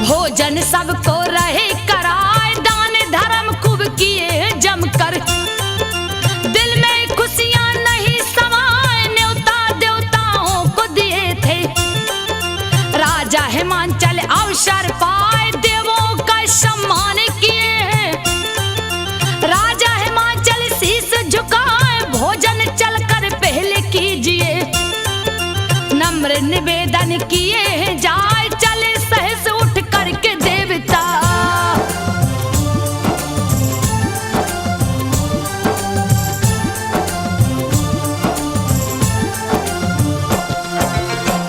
भोजन सबको रहे कराए, दान धर्म खूब किए जमकर। दिल में खुशियां नहीं समाए, न्योता देवताओं को दिए थे। राजा हिमांचल अवसर पाए, देवों का सम्मान किए। राजा हिमांचल शीश झुकाए, भोजन चलकर पहले कीजिए। नम्र निवेदन किए जाए, चले सहस उठ करके देवता।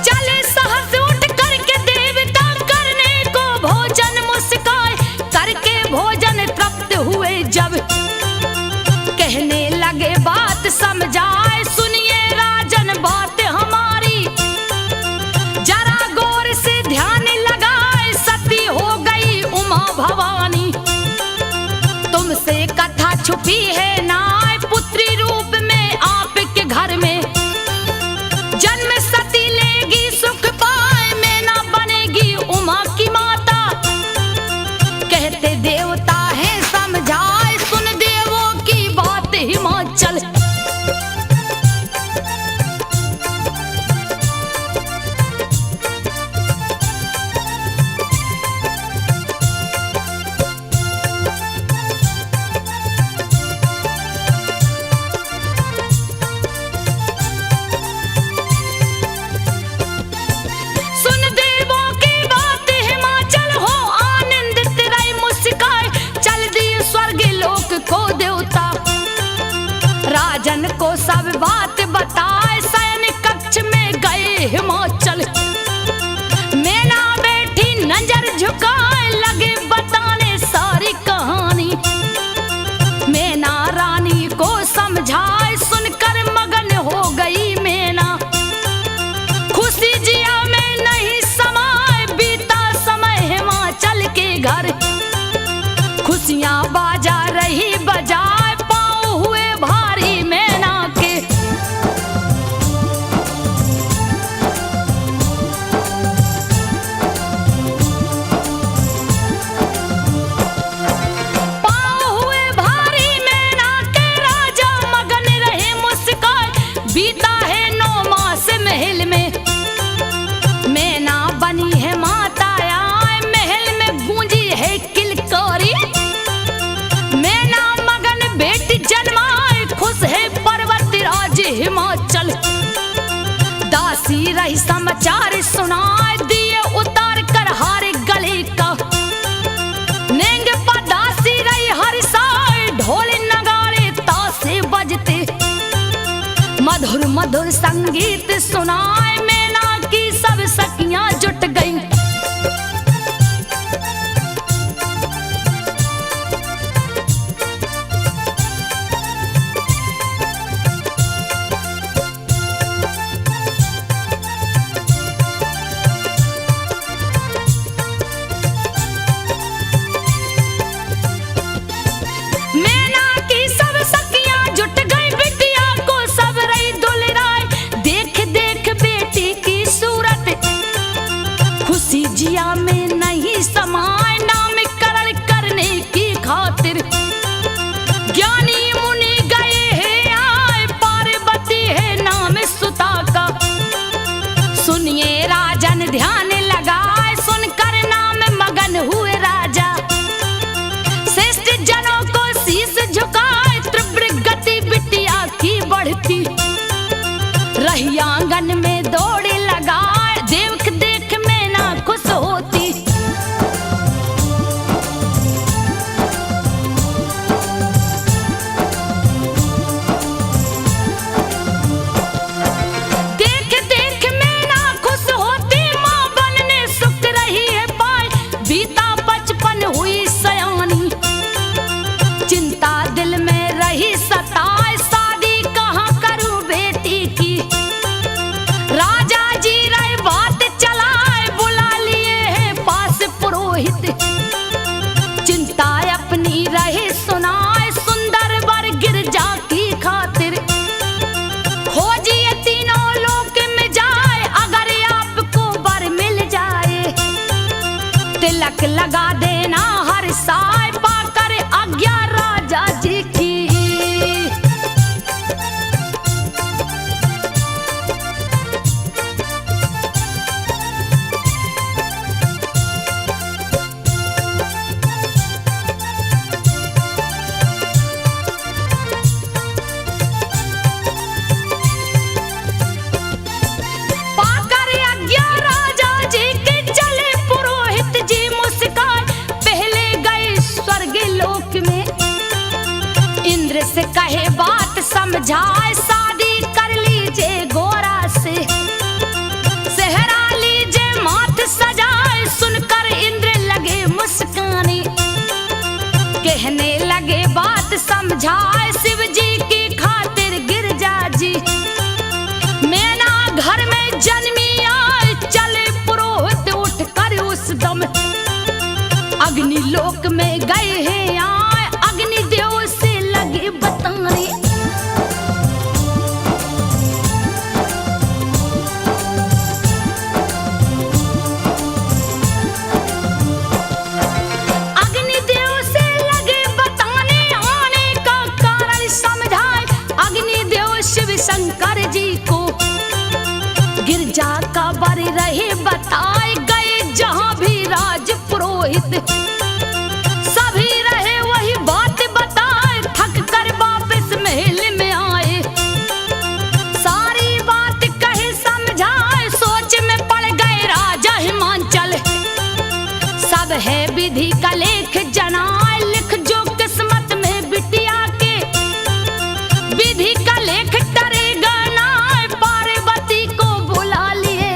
चले सहस उठ करके देवता, करने को भोजन मुस्काए। करके भोजन तृप्त हुए जब, कहने लगे बात समझाए। सुनिए राजन बात हमारी, जरा गौर से ध्यान लगाए। सती हो गई उमा भवानी, तुमसे कथा छुपी है नाय। पुत्री रूप में आपके घर में, जन्म सती लेगी सुख पाए। मैना बनेगी उमा की माता, कहते देवता है समझाए। सुन देवों की बात हिमाचल, राजन को सब बात बताए। शयन कक्ष में गए हिमाचल, मैना बैठी नजर झुकाए। लगे बताने सारी कहानी, मैना रानी को समझाए। सुनकर मगन हो गई मैना, खुशी जिया में नहीं समाए। बीता समय हिमाचल के घर, खुशियां बाजा रही बजाए। बीता है 9 मास महल में, मैना बनी है माता आए। महल में गूंजी है किलकारी, मैना मगन बेटी जन्माए। खुश है पर्वत राज हिमाचल, दासी रही समाचार सुनाए। दिए उतार कर हारे गले का, नेंग पर दासी रही हर साए। ढोल नगाड़े तासे बजते, मधुर मधुर संगीत सुनाए। मैना की सब सखियां जुट गईं, मैना की सब सखियां जुट गई। बिटिया को सब रही दुलराए, देख देख बेटी की सूरत। खुशी जिया में नहीं समाए, नामकरण करने की खातिर। ज्ञानी मुनि गए हैं आए, पार्वती है नाम सुता का। सुनिए राजन ध्यान लगा, तिलक लगा देना हर साय पाकर आज्ञा राजा जी की। से कहे बात समझाए शादी कर लीजिए गोरा से, सेहरा लीजिए माथ सजाए। सुनकर इंद्र लगे मुस्काने, कहने लगे बात समझाए शिव जी की खातिर गिरजा जी। मैना घर में जन्मी आए चले पुरोहित उठ कर उस दम, अग्नि लोक में गए हैं आए अग्निदेव से लगे बताने। अग्निदेव से लगे बताने आने का कारण समझाए अग्निदेव शिव शंकर जी को। गिरजा का बर रहे बताए गए जहां भी राज पुरोहित, सभी रहे वही बात बताए थक कर वापस महल में आए। सारी बात कहे समझाए सोच में पड़ गए राजा हिमांचल। सब है विधि का लेख जनाए लिख जो किस्मत में बिटिया के, विधि का लेख टरेगा ना पार्वती को बुला लिए।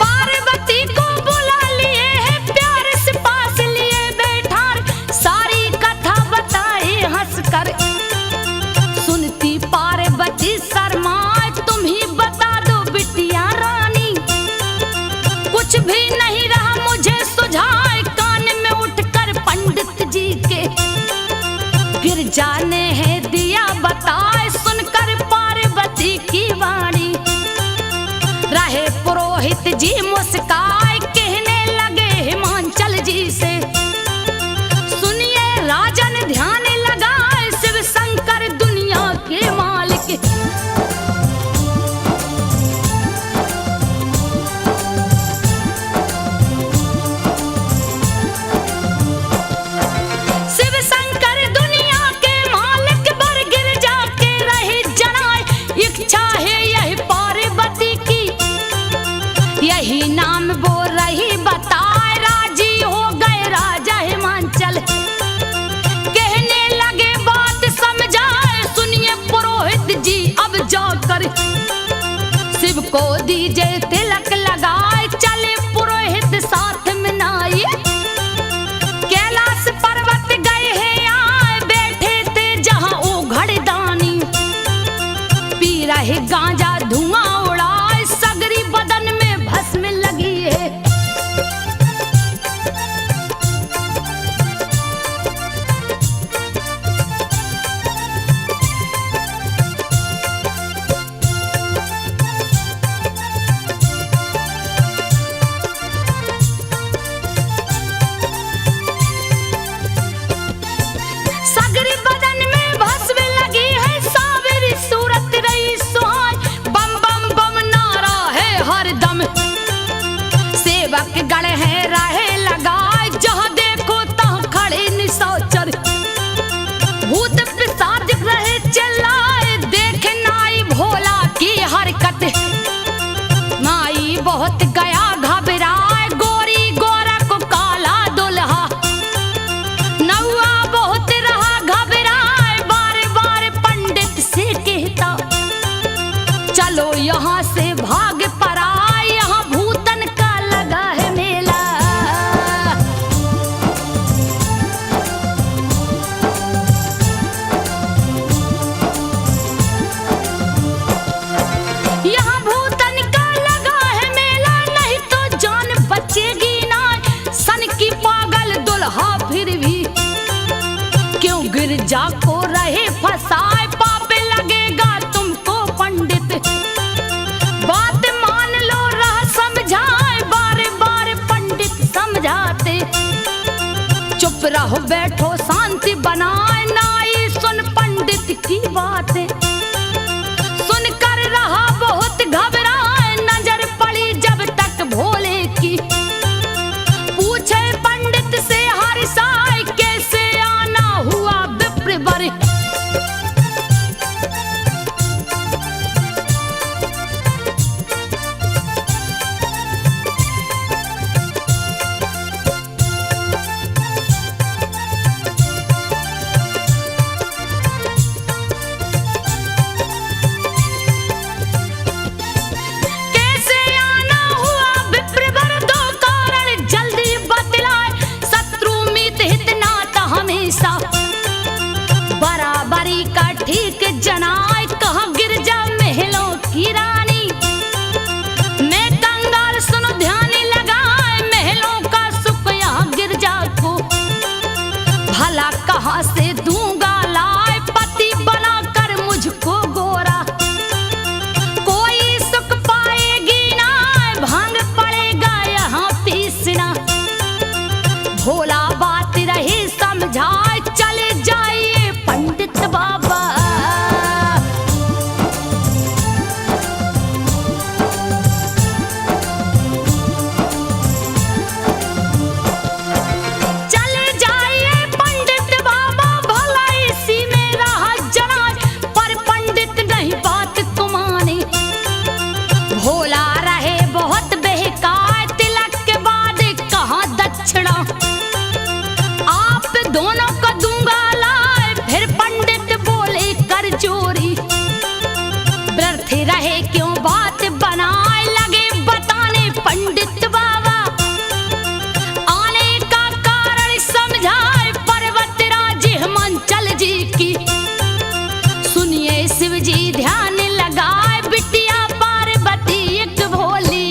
पार्वती को बुला लिए है प्यार से पास लिए बैठा, सारी कथा बताए हंसकर। सुनती पार्वती शर्माए तुम ही बता दो बिटिया रानी, कुछ भी नहीं रहा मुझे सुझाए। कान में उठकर पंडित जी के गिरजा ने है दिया बताए सुनकर पार्वती की वाणी। रहे पुरोहित जी मुस्काए कहने लगे हिमांचल जी से, सुनिए राजन ध्यान लगाए शिव शंकर दुनिया के मालिक। शिव शंकर दुनिया के मालिक बर गिरजा के रहे जनाए, इच्छा है यही पार्वती की, यही नाम वो रही बताए। राजी हो गए राजा हिमांचल, कहने लगे बात समझाए सुनिए पुरोहित जी अब जाकर शिव को दीजिए तिलक लगाए। चले पुरोहित साथ में नाई कैलाश पर्वत गए हैं आए, बैठे थे जहां ओ घड़दानी। पी रहे गांजा धुआं उड़ाए सगरी बदन में भस्म लगी है। सगरी बदन में भस्म लगी है सावरी सूरत रही सुहाए। बम बम बम रहो बैठो शांति बनाए, नाई सुन पंडित की बातें, सुनकर रहा बहुत घबराए, नजर पड़ी जब तक भोले की, पूछे पंडित से हर साय कैसे आना हुआ विप्र वर। बराबरी का ठीक जनाए, कहाँ गिरजा महलों की रानी, मैं कंगाल सुनो ध्यान लगाए, महलों का सुख यहाँ गिरजा को, भला कहाँ से दूंगा लाए, पति बनाकर मुझको गोरा, कोई सुख पाएगी ना, भांग पड़ेगा यहाँ पीसना, भोला बात रही समझाए, चले जाइए पंडित बाबा। चले जाइए पंडित बाबा, भला इसी में रहा जनाज, पर पंडित नहीं बात को माने, भोला रहे बहुत बहकाए, तिलक के बाद कहाँ दक्षिणा, आप दोनों को दूंगा लाए, फिर पंडित बोले कर चोरी, व्यर्थ रहे क्यों बात बनाए, लगे बताने पंडित बाबा, आने का कारण समझाए, पर्वतराज हिमांचल जी की, सुनिए शिव जी ध्यान लगाए, बिटिया पार्वती एक भोली,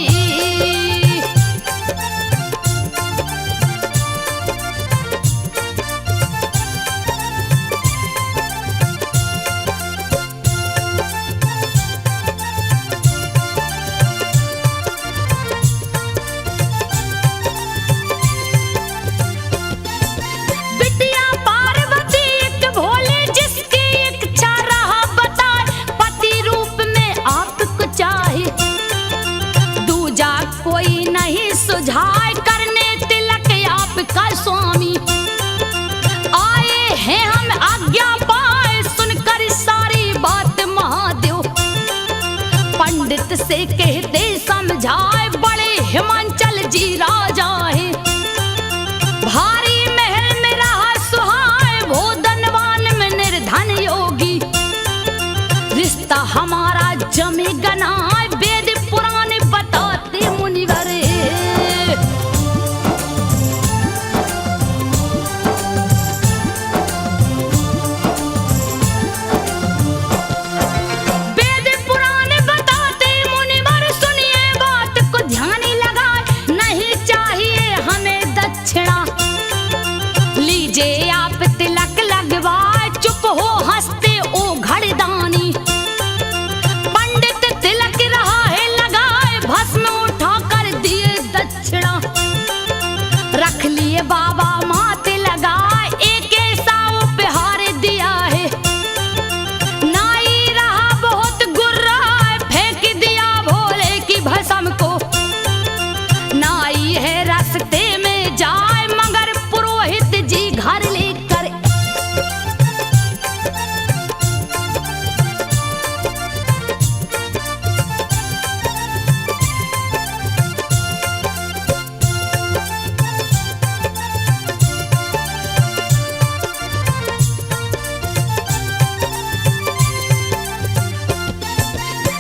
सुझाए करने तिलक आपका स्वामी, आए हैं हम आज्ञा पाए, सुनकर सारी बात महादेव, पंडित से कहते समझाए, बड़े हिमांचल जी राजा है, भारी महल में रहा सुहाए, वो धनवान में निर्धन योगी, रिश्ता हमारा जमे गनाए, वेद पुराण बताते मुनिवर, तिलक लगवाए, चुप हो हंसते ओ घड़दानी, पंडित तिलक रहा है लगाए, भस्म उठा कर दिए दक्षिणा, रख लिए बाबा माथे लगाए, एक ऐसा उपहार दिया है, नाई रहा बहुत गुर्रा, फेंक दिया भोले की भस्म को, नाई है रास्ते में जाए, मगर पुरोहित जी घर ले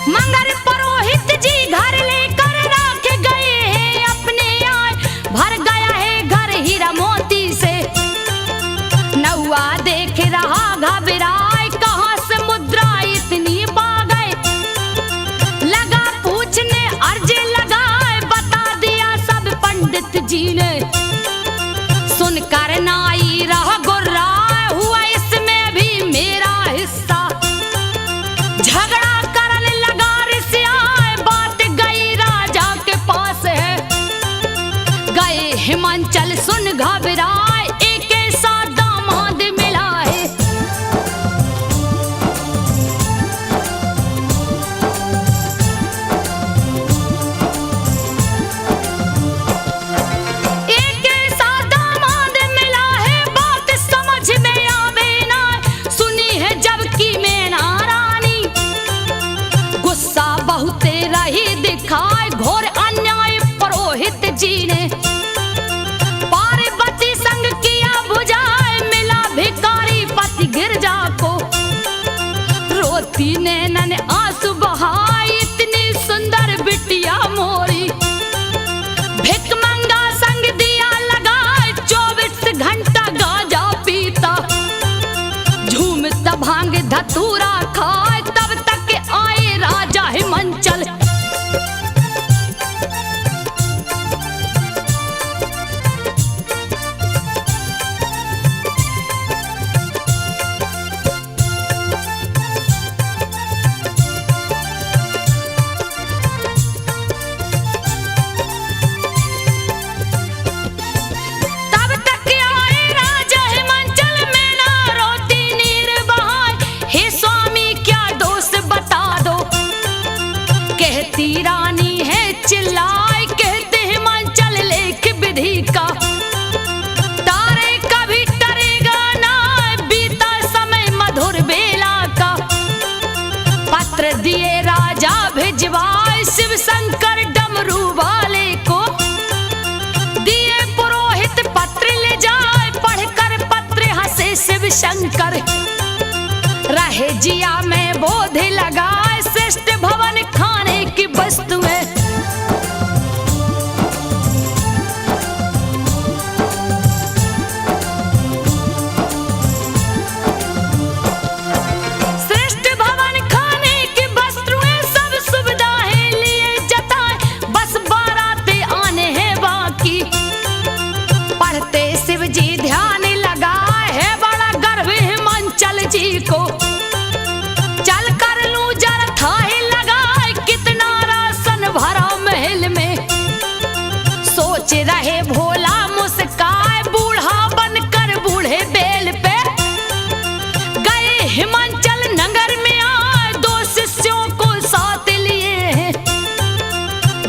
मगर पुरोहित जी घर लेकर रख गए हैं अपने आए, भर गया है घर हीरा मोती से, नौआ देख रहा घबराए, कहाँ से मुद्रा इतनी पा गए, लगा पूछने अर्ज लगाए, बता दिया सब पंडित जी ने, सुनकर नाई रहा गुर्राए, हुआ इसमें भी मेरा हिस्सा, झगड़ा करने लगा ऋषियाए, बात गई राजा के पास है, गए हिमांचल सुन घबराए, एक हिंसा बहुते रही दिखाए, घोर अन्याय पुरोहित जी ने। पार्वती संग किया बुझाए, मिला भिखारी पति गिरजा को। रोती नैनन आंसू बहाए, इतनी सुंदर बिटिया मोरी। भिखमंगा संग दिया लगाए, 24 घंटा गांजा पीता। झूमता भांग धतूरा खाए, तब तक आए राजा हिमांचल। रानी है चिल्लाए, कहते हिमांचल लेख विधि का। तारे कभी टरेगा ना, बीता समय मधुर बेला का। पत्र दिए राजा भिजवाए, शिव शंकर डमरू वाले को। दिए पुरोहित पत्र ले जाए, पढ़कर पत्र हंसे शिव शंकर। रहे जिया में बोध लगाए, श्रेष्ठ भवन खाने की वस्तुएं। श्रेष्ठ भवन खाने की वस्तुएं, सब सुविधाएं लिए जताए, बस बारातें आने हैं बाकी। पढ़ते शिव जी ध्यान लगाए, है बड़ा गर्व हिमांचल जी को। चल कर लूं जरा थाहे लगाए, कितना राशन भरा महल में। सोच रहे भोला मुस्काए, बूढ़ा बनकर बूढ़े बेल पे। गए हिमांचल नगर में आए, 2 शिष्यों को साथ लिए हैं।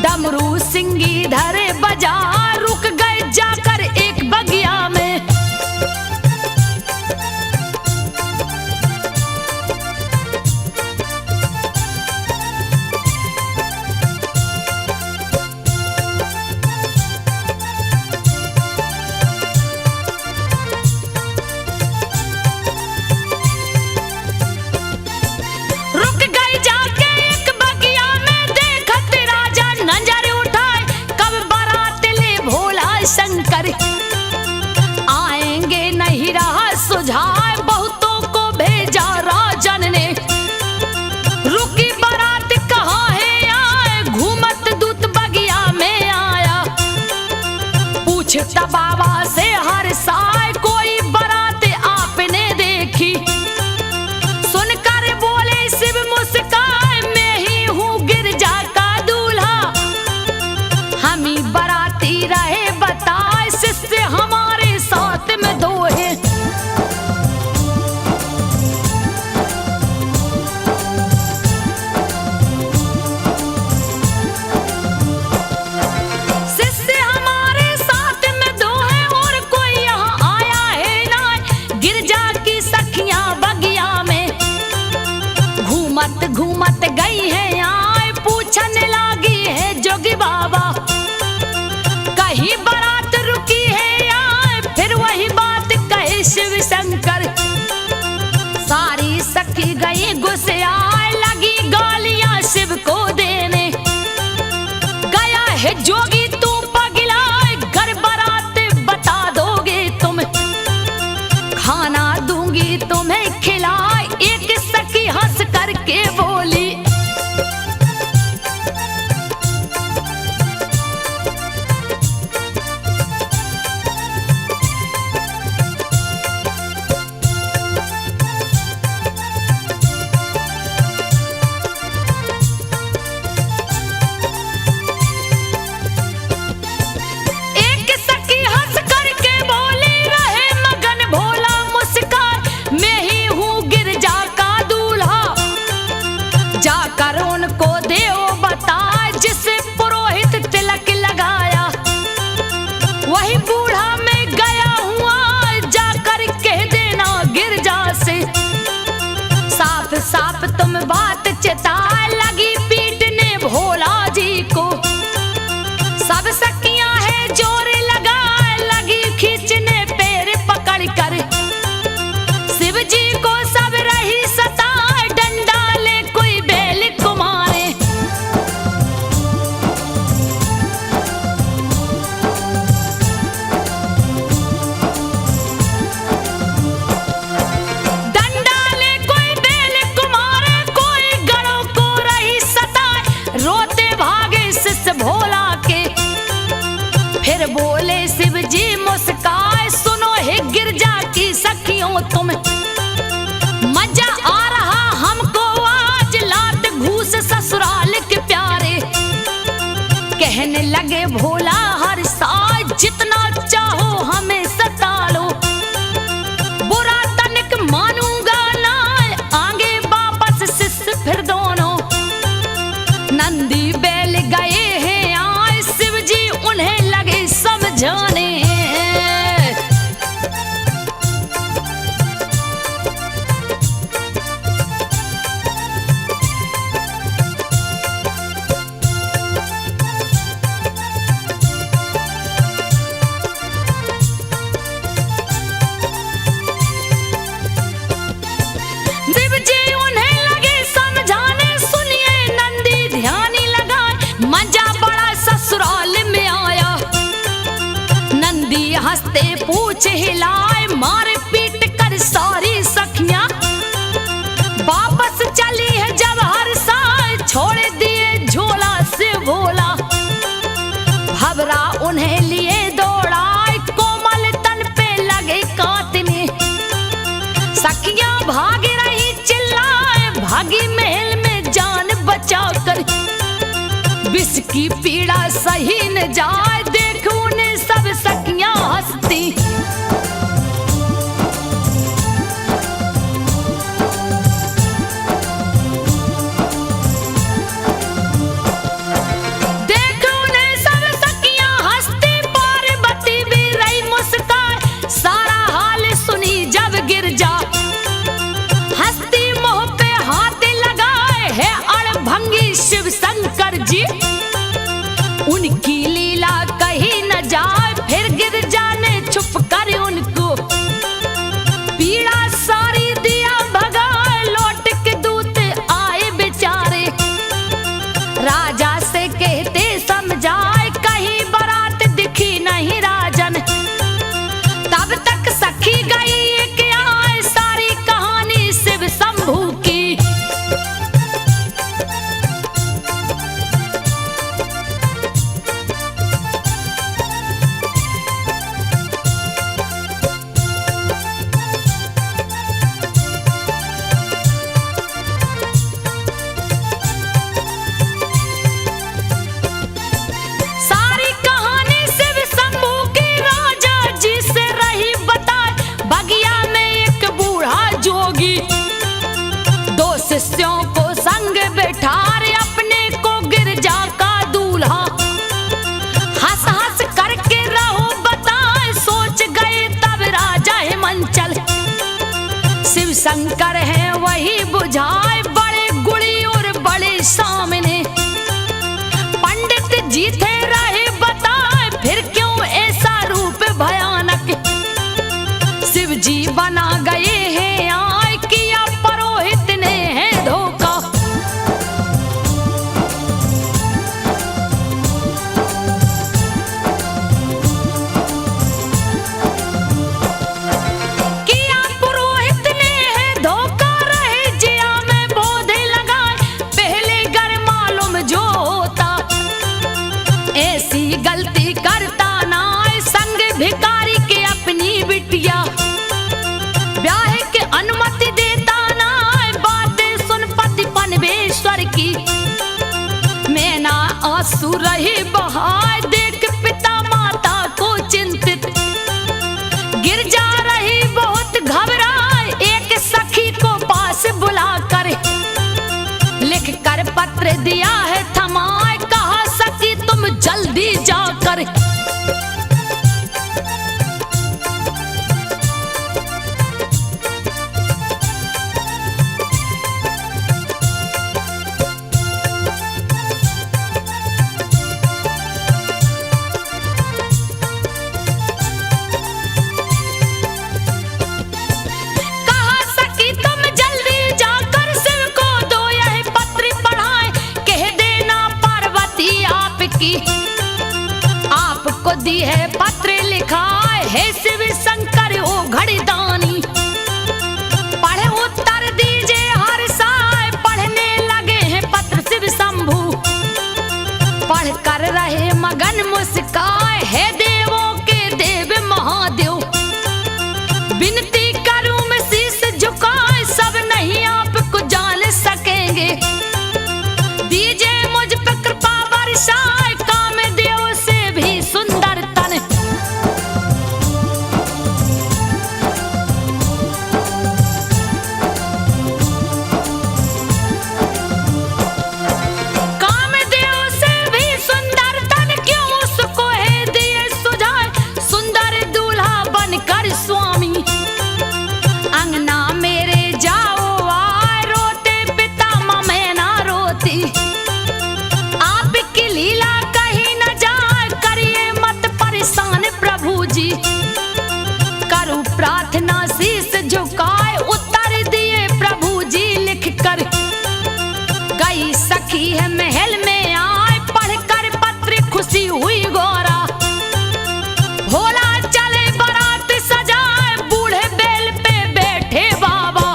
डमरू सिंगी धरे बजा, रुक गए जाकर एक बगिया में। शंकर आएंगे नहीं रहा सुझाए, बहुतों को भेजा राजन ने। रुकी बारात कहाँ है आए, घूमत दूत बगिया में आया। पूछता बाबा से हर साय, कोई बारात आपने देखी। सुनकर बोले शिव मुस्काए, मैं ही हूँ गिरजा का दूल्हा। हम ही बाराती रहे बताए, शिष्य हमारे साथ में 2 हैं। शिष्य हमारे साथ में 2 हैं, और कोई यहाँ आया है ना। गिरजा की सखियां बगिया में घूमत घूमत गई है आए, पूछने लगी है जोगी बाबा। कहीं बारात रुकी है आए, फिर वही बात कहे शिव शंकर। सारी सखी गई गुस्से आए, लगी गालियां शिव को देने। गया है जोगी तू पगलाए, घर बारात बता दोगे तुम। खाना दूंगी तुम्हें खिलाए, एक सखी हंस करके बोली। साफ तुम बात चिता लगी पी भोला के। फिर बोले शिव जी मुस्काए, सुनो हे गिरजा की सखियों तुम, मजा आ रहा हमको आज लात घूस ससुराल के प्यारे। कहने लगे भोला हर साल जितना चाहो हमें सता लो, बुरा तनिक मानूंगा ना, आगे वापस शिष्य फिर दोनों। नंदी बैल गए हैं आए, शिव जी उन्हें लगे समझाने। शिव जी उन्हें लगे समझाने, सुनिए नंदी ध्यानी लगाए, मजा बड़ा ससुराल में आया। नंदी हंसते पूछ हिलाए, मारे पीट कर सारी सखियां वापस चली है जब हर साल, छोड़ दिए झोला से भोला। भबरा उन्हें लिए दौड़ाए, कोमल तन पे लगे काटने। सखियां भाग रही चिल्लाए, भागी महल में जान बचाकर। विष की पीड़ा सही न जाए, देख उन्हें सब सखियां हंसती। देख उन्हें सब सखियां हंसती, पार्वती भी रही मुस्कान। सारा हाल सुनी जब गिरजा, हंसती मुंह पे हाथ लगाए है अड़भंगी शिव शंकर जी। उनकी लीला कहीं न जाए, फिर गिरजा ने छुप कर उनको पीड़ा सारी दिया भगाए। लौट के दूत आए बेचारे, राजा से कहते समझाए, कहीं बारात दिखी नहीं राजन। तब तक सखी गई कि आए, सारी कहानी शिव शंभू की। सारी कहानी शिव शंभू की राजा जी से रही बताए। बगिया में एक बूढ़ा जोगी, दो शिष्यों को संग बैठाए, अपने को गिरजा का दूल्हा। हंस हंस करके रहो बताए, सोच गए तब राजा हिमांचल। शिव शंकर है वही बुझाए, बड़े गुड़ी और बड़े सामने। पंडित जी थे रहे बताए, फिर क्यों ऐसा रूप भयानक। शिव जी बना गए हैं आए, किया पुरोहित ने है धोखा। किया पुरोहित ने है धोखा, रहे जिया में बोधे लगाए, पहले घर मालूम जो होता। ऐसी गलती करता ना, संग भिखारी के अपनी बिटिया। ब्याह के अनुमति देता ना, बातें सुन पति पनवेश्वर की। मैं ना आंसू रही बहाए, देख पिता माता को चिंतित। गिरजा रही बहुत घबराए, एक सखी को पास बुलाकर लिख कर पत्र दिया है थमाए। कहा सखी तुम जल्दी जाकर। कहा सखी तुम जल्दी जाकर, शिव को दो यह पत्र पढ़ाए। कह देना पार्वती आपकी, आपको दी है पत्र लिखा है शिव शंकर ओ घड़ीदानी। पढ़े उत्तर दीजिए हर साय, पढ़ने लगे हैं पत्र शिव शंभू। पढ़ कर रहे हे देवों के देव महादेव, विनती करूं मैं शीश झुकाए, सब नहीं आपको जान सकेंगे। दीजिए मुझ पर कृपा बरसाए, कामदेव से भी सुंदर तन। कामदेव से भी सुंदर तन, क्यों उसको है दिए सुझाए, सुंदर दूल्हा बनकर स्वामी। अंगना मेरे जाओ आए, रोते पिता मैं ना रोती। आपकी लीला कहीं न जाए, करिए मत परेशान प्रभु जी। करूं प्रार्थना शीश झुकाए, उत्तर दिए प्रभु जी लिख कर। गई सखी है महल में आए, पढ़कर पत्र खुशी हुई गौरा। भोला चले बारात सजाए, बूढ़े बैल पे बैठे बाबा।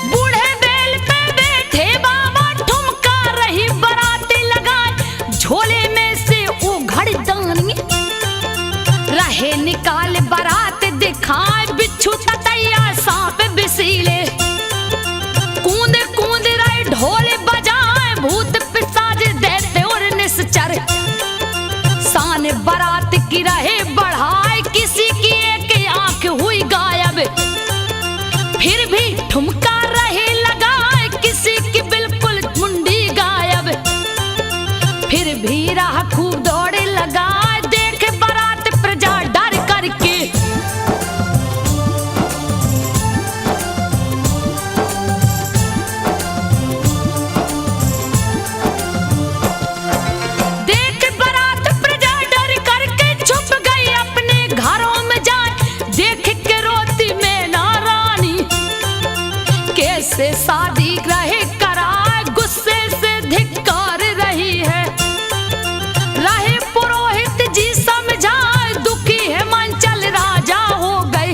बूढ़े बैल पे बैठे बाबा, ठुमका रही बाराती लगाए। झोले में से उघड़ दानी रहे निकाल, बारात दिखाए। बिच्छू ततैया सांप बिसीले, कूद कूद रहे ढोल बजाए। भूत पिशाच देते और निश्चर, शान बारात की रहे बढ़ाए। किसी की एक आंख हुई गायब, फिर भी ठुमका रहे लगाए। किसी की बिल्कुल मुंडी गायब, फिर भी राह खूब दौड़े लगाए। देख बारात प्रजा डर करके, देख बारात प्रजा डर करके छुप गई अपने घरों में जाए। देख के रोती मैं ना रानी, कैसे शादी रहे कराए। गुस्से से धिक्कार रही है, रहे पुरोहित जी समझाए। दुखी है मंचल राजा हो गए,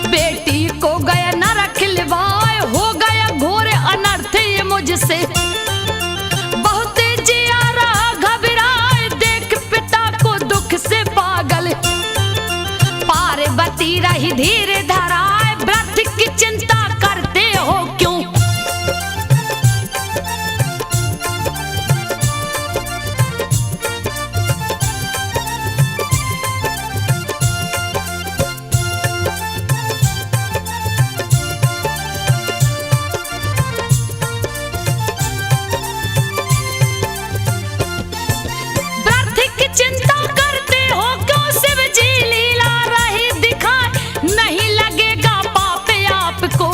बेटी को गया नरक लिवाए। हो गया घोर अनर्थ ये मुझसे, बहुत जिया रहा घबराए। देख पिता को दुख से पागल, पार्वती रही धीरे धराए। व्रत की चिंता करते हो क्यों, व्रत की चिंता करते हो क्यों। शिव जी लीला रही दिखाए, नहीं लगेगा पाप आपको।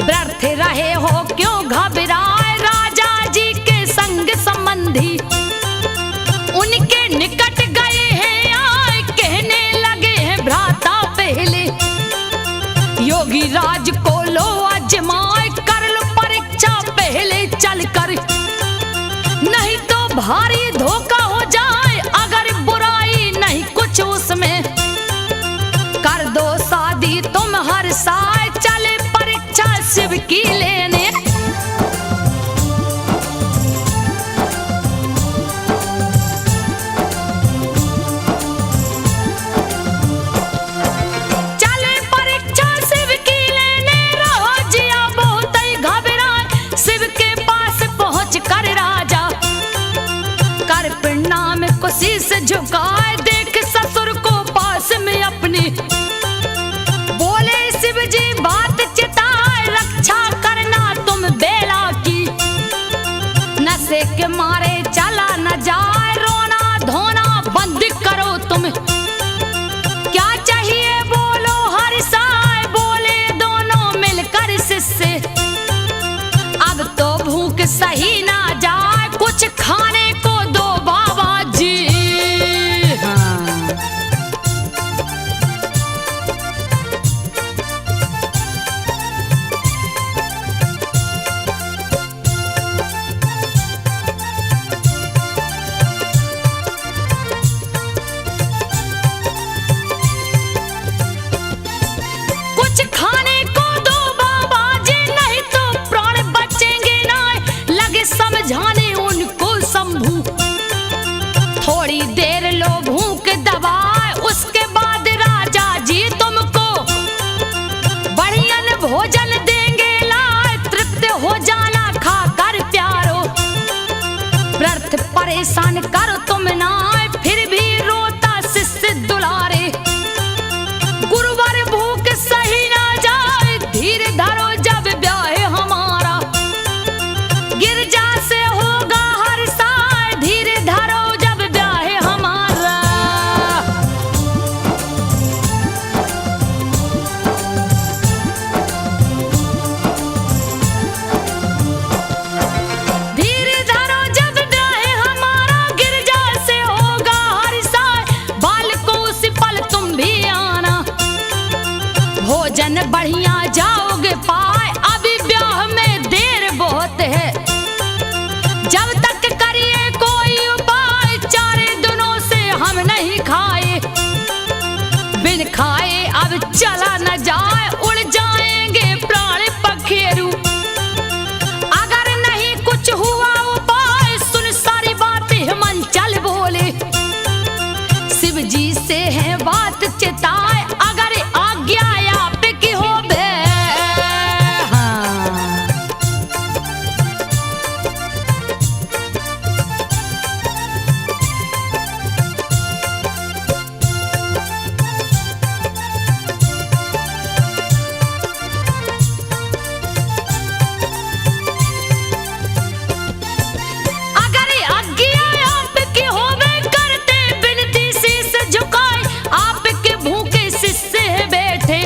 व्रत रहे हो क्यों घबराए, राजा जी के संग संबंधी उनके निकट गए हैं आए। कहने लगे हैं भ्राता पहले, योगी राज को लो आजमाए। कर लो परीक्षा पहले चलकर, नहीं तो भारी धोखा हो जाए। अगर बुराई नहीं कुछ उसमें, कर दो शादी तुम हर साए। चले परीक्षा शिव की लेने, चले परीक्षा शिव की लेने। रहो जिया बहुत ही घबराए, शिव के पास पहुंच कर राजा कर प्रणाम को शीश झुकाए। देख ससुर को पास में अपनी, बोले शिव जी बात चिताए। रक्षा करना कुछ खाने को दो बाबा जी, नहीं तो प्राण बचेंगे ना। लगे समझाने उनको शंभू, थोड़ी देर लो भूख दबाए, उसके बाद राजा जी तुमको बढ़िया भोजन देंगे लाए। तृप्त हो जाना खाकर प्यारो, व्यर्थ परेशान करो तुम ना। फिर भी रोता शिष्य दुलारे, गुरुवर भूख सही ना जाए। धीर धरो जब ब्याह हमारा, गिरजा से होगा हर साय। धीर धरो जब ब्याह हमारा। धीर धरो जब ब्याह हमारा, गिरजा से होगा हर साय। बाल को उस पल तुम भी आना, भोजन बढ़िया जाओगे पाए। अभी ब्याह में देर बहुत है, जब तक करिए कोई उपाय। 4 दिनों से हम नहीं खाए, बिन खाए अब चला न जाए। उड़ जाएंगे प्राण पखेरु, अगर नहीं कुछ हुआ उपाय। सुन सारी बात हिमांचल बोले, शिव जी से है बात चिताए। अगर आज्ञा आपकी हो बे, हाँ। अगर आज्ञा आपकी होवे, करते बिनती शीश झुकाए। आपके भूखे शिष्य बैठे,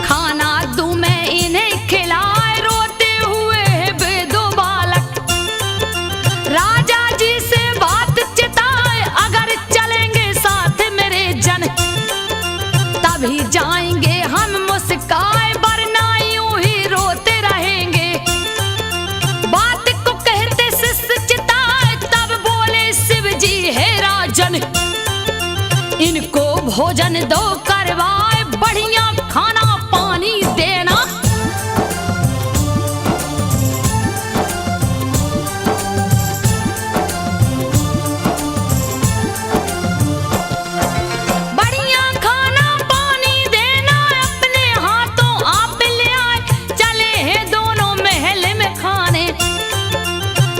खाना दूं मैं इन्हें खिलाए। रोते हुए वे 2 बालक, राजा जी से बात चिताए। अगर चलेंगे साथ मेरे जन, तभी जाएंगे हम मुस्काए। वरना यूं ही रोते रहेंगे। बात को कहते शिष्य चिताए, तब बोले शिव जी है राजन, इनको भोजन दो करवाए। बढ़िया खाना पानी देना, बढ़िया खाना पानी देना। अपने हाथों आप ले आए, चले हैं दोनों महल में खाने।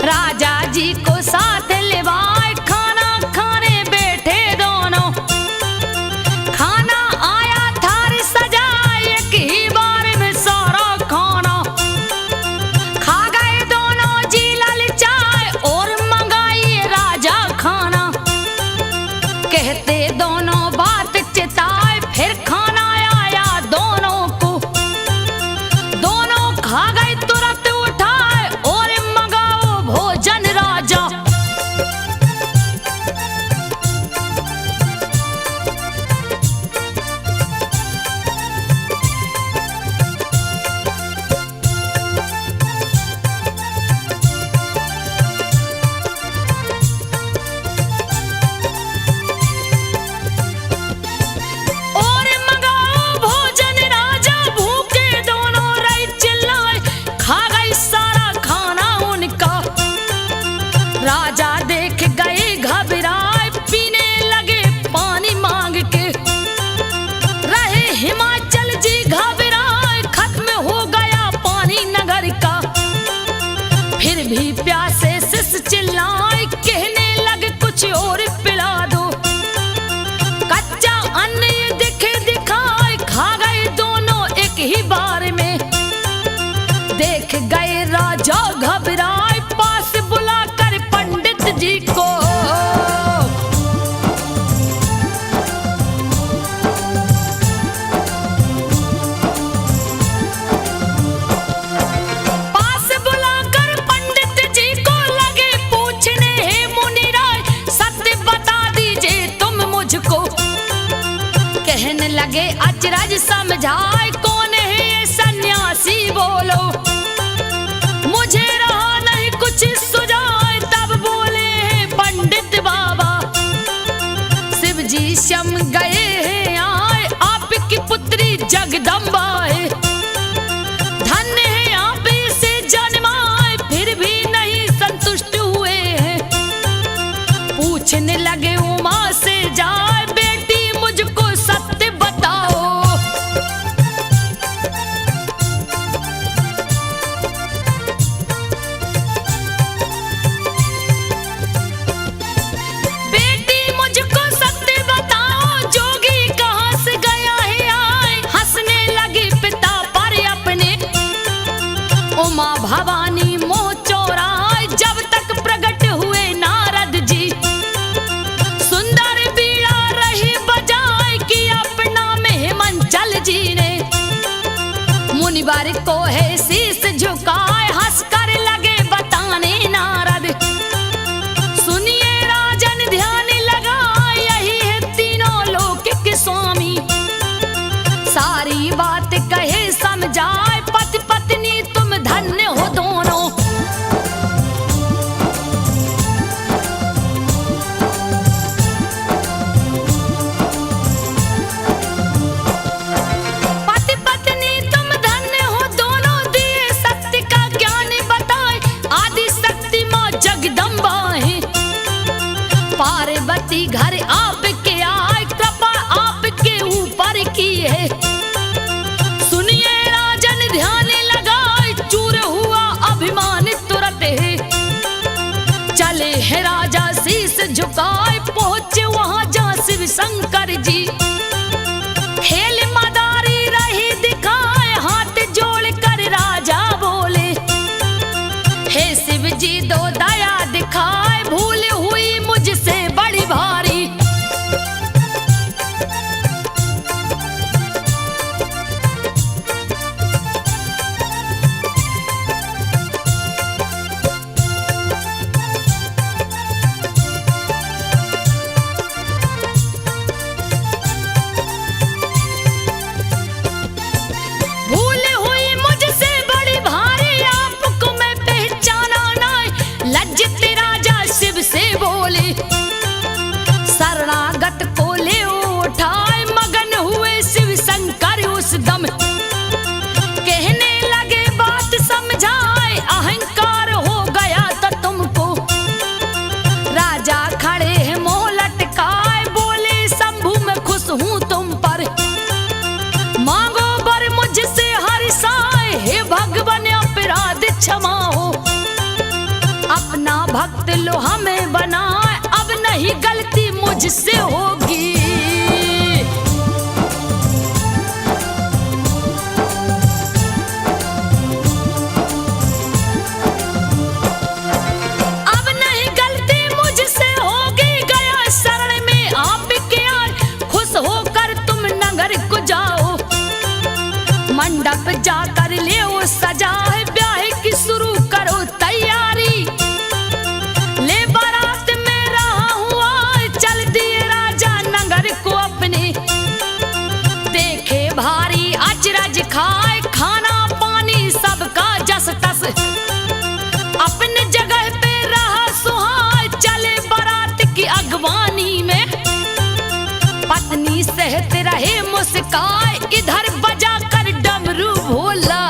राजा जी को साथ लेवाए, खाना खाने बैठे दोनों। खाना आया थारी सजाए, एक ही बार में सारा खाना। खा गए दोनों जी ललचाए, और मंगाई राजा खाना। कहते दोनों बात चिताए, फिर खाना आया दोनों को। दोनों खा गए तुरंत उठाए, और मंगाओ भोजन राजा। और मंगाओ भोजन राजा, भूखे दोनों रहे चिल्लाए। खा गई सारा खाना उनका, राजा देख गए घबराए। पीने लगे पानी मांग के, रहे हिमाचल जी घबराए। खत्म हो गया पानी नगर का, फिर भी प्यासे शिष्य चिल्लाए। कहने लगे कुछ और पिला दो, कच्चा अन्न ये दिखे दिखाए। खा गए दोनों एक ही बार में, देख गए राजा घबराए। पास बुलाकर पंडित जी को, पास बुलाकर पंडित जी को लगे पूछने, हे मुनिराज सत्य बता दीजिए तुम मुझको। कहने लगे अचरज समझाए, कौन है ये सन्यासी बोलो। मुझे रहा जगदम्बा है। धन्य है आप से जन्माए फिर भी नहीं संतुष्ट हुए हैं। पूछने लगे उमा से जाए बेटी मुझको सत्य बताओ। बेटी मुझको सत्य बताओ जोगी कहाँ से गया है आए। हंसने लगे पिता पर अपने उमा भवानी मोह चौराए जब तक प्रकट हुए नारद जी। सुंदर बीड़ा रही बजाए कि अपना में हिमांचल जी ने। मुनिवर को है शीश झुकाए हंस कर लगे बताने नारद। सुनिए राजन ध्यान लगाए यही है तीनों लोक के स्वामी। सारी बात कहे समझाए पति पत्नी तुम धन्य हो दोनों। पति पत्नी तुम धन्य हो दोनों दिए सत्य का ज्ञान बताए। आदि शक्ति माँ जगदम्बा है। पार्वती घर आपके आए कृपा आपके ऊपर की है। सुनिए राजन ध्यान लगाए चूर हुआ अभिमान तुरंत है। चले है राजा शीश झुकाए पहुंचे वहां जहां शिव शंकर जी। खेल मदारी रही दिखाए हाथ जोड़ कर राजा बोले। हे शिव जी दो दया दिखाए भूल हुई मुझसे बड़ी भारी। भूल हुई मुझसे बड़ी भारी आपको मैं पहचाना नहीं। लज्जित राजा शिव से बोले। शरणागत को ले उठाए मगन हुए शिव शंकर उस दम। कहने लगे बात समझाए अहंकार हो गया तो तुमको। राजा खड़े हैं मोह लटकाए बोले शंभु मैं खुश हूँ तुम पर। मांगो बर मुझसे हर साए हे भगवान अपराध क्षमा हो। अपना भक्त लो हमें बनाए अब नहीं गलती मुझसे होगी। अब नहीं गलती मुझसे होगी गया शरण में आपके यार। खुश होकर तुम नगर को जाओ। मंडप जाकर ले सजा है ब्याह की शुरू करो तैयारी। ले बारात में रहा हुआ चल दिए राजा नगर को अपने। देखे भारी अचरज खाए खाना पानी सबका जस तस। अपने जगह पे रहा सुहाए चले बारात की अगवानी में। पत्नी सहते रहे मुस्काए इधर बजा कर डमरू भोला।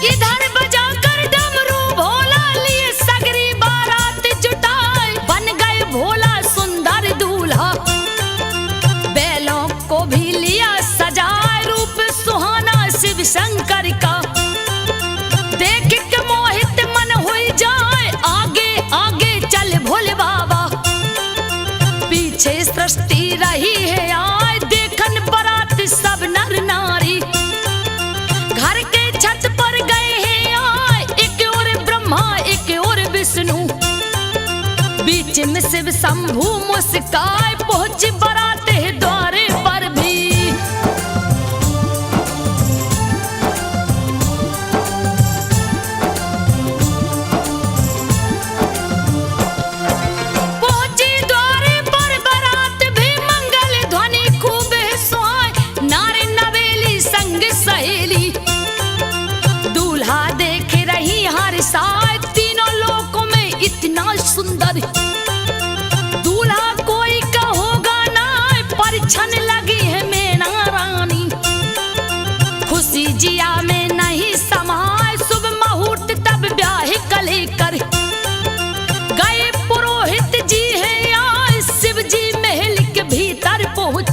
इधर बजा कर डमरू भोला लिए सगरी बारात जुटाए। बन गए भोला सुंदर दूल्हा। बैलों को भी लिया सजाए रूप सुहाना शिव शंकर का। देख के मोहित मन हुई जाए आगे आगे चल भोले बाबा। पीछे सृष्टि रही है आए देखन बारात सब नर नारी। घर के छत पर गए हैं आए एक और ब्रह्मा एक और विष्णु। बीच में शिव शंभु मुस्काए पहुंच बारात है द्वारे पर भी। पहुंची द्वारे पर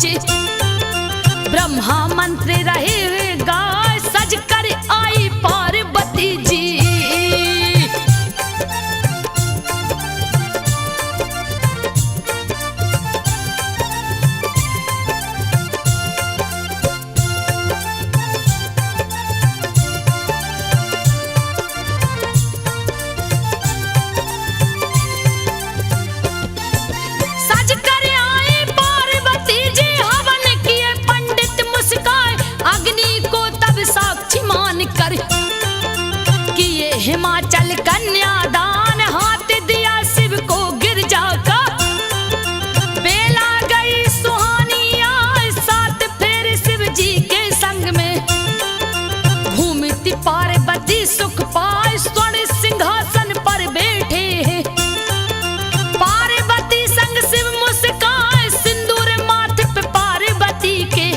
पहुँचे। ब्रह्मा मंत्र रहे हुए गाय सज कर आई पार्वती जी। हिमाचल कन्यादान हाथ दिया शिव को गिरजा का। बेला गई सुहानी आज साथ फेर शिव जी के संग में। घूमती पार्वती सुख पाए स्वर्ण सिंहासन पर बैठे हैं। पार्वती संग शिव मुस्काए सिंदूर माथे पे पार्वती के।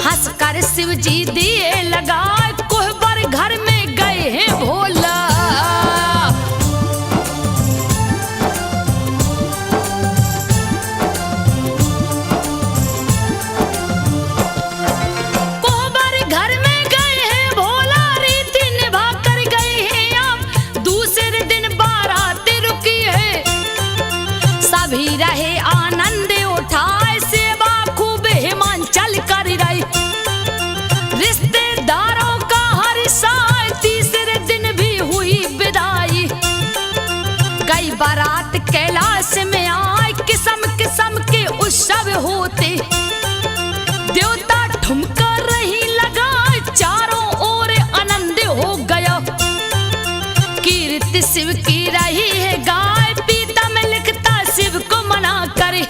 हंस कर शिव जी दिए लगाए कोहबर घर में गए हैं भोला। कोहबर घर में गए हैं भोला रीति निभा कर गए हैं आप। दूसरे दिन बारात रुकी है सभी रहे आनंद उठाए। सेवा खूब हिमाचल कर रही रिश्तेदारों का हर साल। तीसरे दिन भी हुई विदाई गई बारात कैलाश में आए। किस्म किस्म के उत्सव होते देवता ठुमका रही लगा। चारों ओर आनंद हो गया कीर्ति शिव की रही है गाय। पीता में लिखता शिव को मना करे।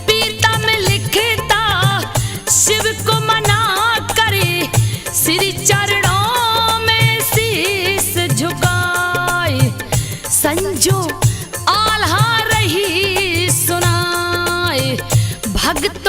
पीता में लिखता शिव को मना करे। श्री चरणों में शीश झुकाए संजो आल्हा रही सुनाए। भक्त